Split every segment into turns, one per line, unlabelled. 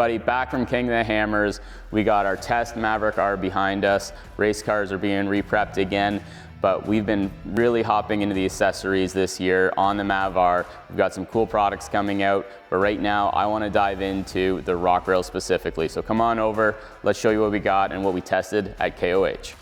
everybody, back from King of the Hammers. We got our test Maverick R behind us. Race cars are being re-prepped again, but we've been really hopping into the accessories this year on the Mav R. We've got some cool products coming out, but right now I want to dive into the rock rail specifically. So come on over, let's show you what we got and what we tested at KOH.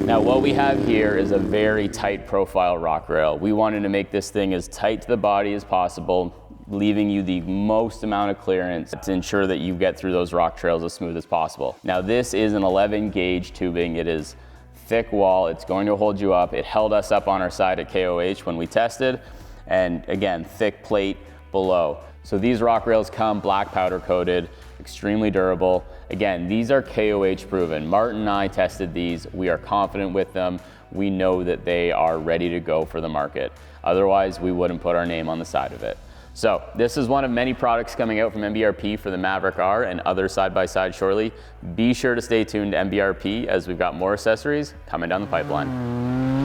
Now what we have here is a very tight profile rock rail. We wanted to make this thing as tight to the body as possible, leaving you the most amount of clearance to ensure that you get through those rock trails as smooth as possible. Now this is an 11 gauge tubing. It is thick wall. It's going to hold you up. It held us up on our side at KOH when we tested. And again, thick plate below. So these rock rails come black powder coated, extremely durable. Again, these are KOH proven. Martin and I tested these. We are confident with them. We know that they are ready to go for the market. Otherwise, we wouldn't put our name on the side of it. So this is one of many products coming out from MBRP for the Maverick R and other side-by-side shortly. Be sure to stay tuned to MBRP as we've got more accessories coming down the pipeline.